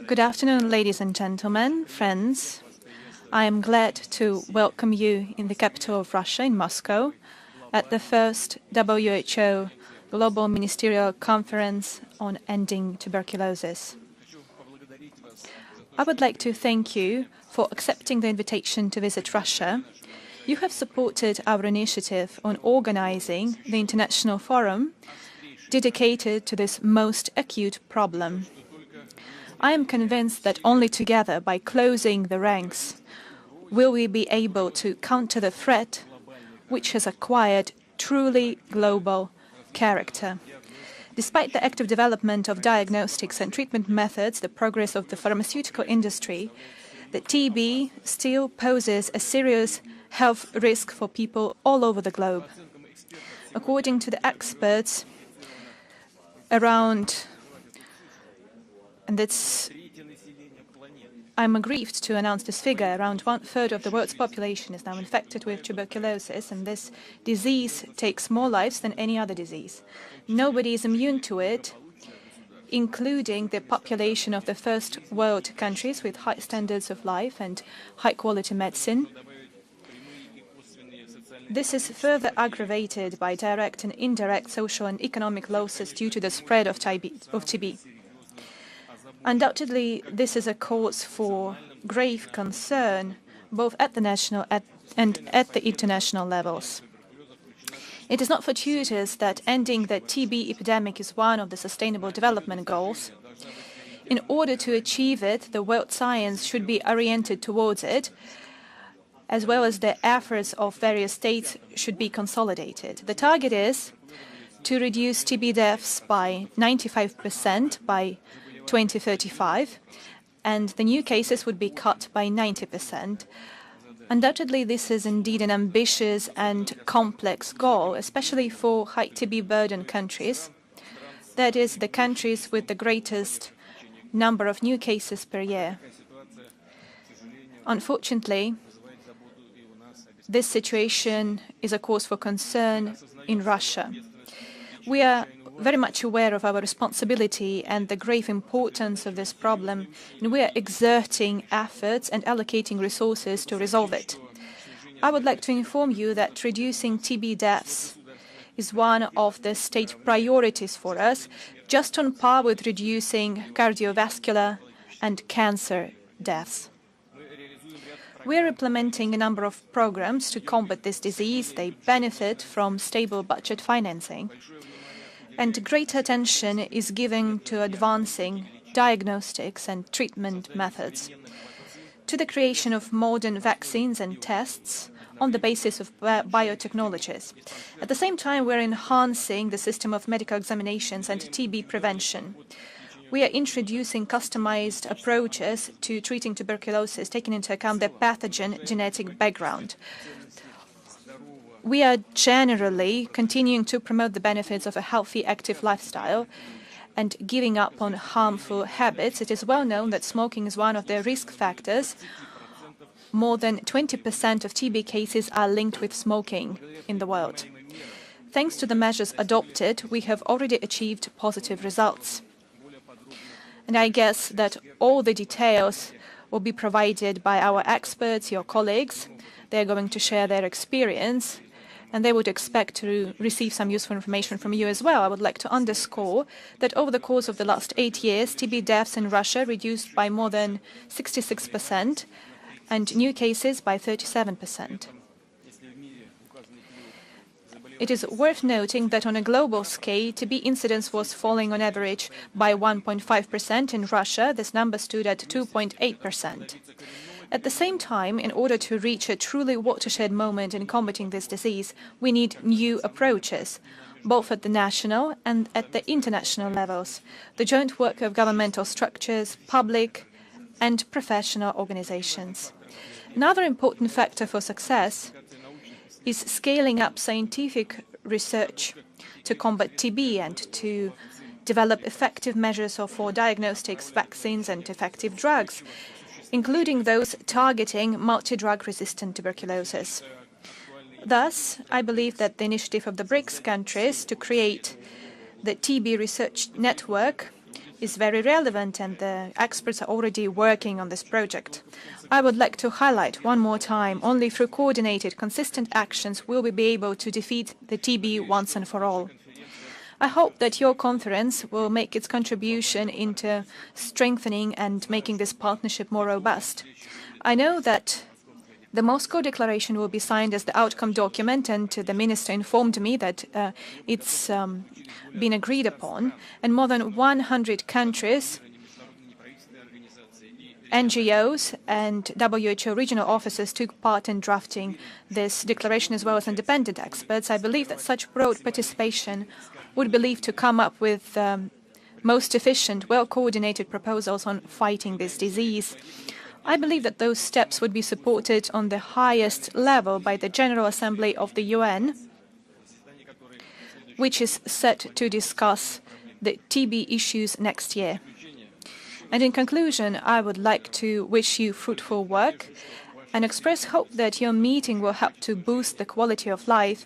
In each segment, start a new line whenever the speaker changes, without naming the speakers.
Good afternoon, ladies and gentlemen, friends. I am glad to welcome you in the capital of Russia, in Moscow, at the first WHO Global Ministerial Conference on Ending Tuberculosis. I would like to thank you for accepting the invitation to visit Russia. You have supported our initiative on organizing the international forum dedicated to this most acute problem. I am convinced that only together, by closing the ranks, will we be able to counter the threat which has acquired truly global character. Despite the active development of diagnostics and treatment methods, the progress of the pharmaceutical industry, the TB still poses a serious health risk for people all over the globe. According to the experts, I'm aggrieved to announce this figure, around 1/3 of the world's population is now infected with tuberculosis, and this disease takes more lives than any other disease. Nobody is immune to it, including the population of the first world countries with high standards of life and high-quality medicine. This is further aggravated by direct and indirect social and economic losses due to the spread of TB. Undoubtedly, this is a cause for grave concern, both at the national and at the international levels. It is not fortuitous that ending the TB epidemic is one of the Sustainable Development Goals. In order to achieve it, the world science should be oriented towards it, as well as the efforts of various states should be consolidated. The target is to reduce TB deaths by 95% by 2035, and the new cases would be cut by 90%. Undoubtedly, this is indeed an ambitious and complex goal, especially for high TB burden countries, that is, the countries with the greatest number of new cases per year. Unfortunately, this situation is a cause for concern in Russia. We are very much aware of our responsibility and the grave importance of this problem, and we are exerting efforts and allocating resources to resolve it. I would like to inform you that reducing TB deaths is one of the state priorities for us, just on par with reducing cardiovascular and cancer deaths. We are implementing a number of programs to combat this disease. They benefit from stable budget financing. And great attention is given to advancing diagnostics and treatment methods, to the creation of modern vaccines and tests on the basis of biotechnologies. At the same time, we're enhancing the system of medical examinations and TB prevention. We are introducing customized approaches to treating tuberculosis, taking into account the pathogen genetic background. We are generally continuing to promote the benefits of a healthy, active lifestyle and giving up on harmful habits. It is well known that smoking is one of the risk factors. More than 20% of TB cases are linked with smoking in the world. Thanks to the measures adopted, we have already achieved positive results. And I guess that all the details will be provided by our experts, your colleagues. They're going to share their experience, and they would expect to receive some useful information from you as well. I would like to underscore that over the course of the last 8 years, TB deaths in Russia reduced by more than 66% and new cases by 37%. It is worth noting that on a global scale, TB incidence was falling on average by 1.5%. In Russia, this number stood at 2.8%. At the same time, in order to reach a truly watershed moment in combating this disease, we need new approaches, both at the national and at the international levels, the joint work of governmental structures, public and professional organizations. Another important factor for success is scaling up scientific research to combat TB and to develop effective measures for diagnostics, vaccines and effective drugs, including those targeting multi-drug-resistant tuberculosis. Thus, I believe that the initiative of the BRICS countries to create the TB research network is very relevant, and the experts are already working on this project. I would like to highlight one more time, only through coordinated, consistent actions will we be able to defeat the TB once and for all. I hope that your conference will make its contribution into strengthening and making this partnership more robust. I know that the Moscow Declaration will be signed as the outcome document, and the minister informed me that it's been agreed upon, and more than 100 countries, NGOs and WHO regional officers took part in drafting this declaration, as well as independent experts. I believe that such broad participation would be believed to come up with most efficient, well-coordinated proposals on fighting this disease. I believe that those steps would be supported on the highest level by the General Assembly of the UN, which is set to discuss the TB issues next year. And in conclusion, I would like to wish you fruitful work and express hope that your meeting will help to boost the quality of life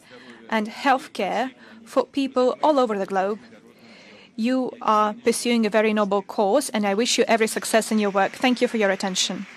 and healthcare for people all over the globe. You are pursuing a very noble cause, and I wish you every success in your work. Thank you for your attention.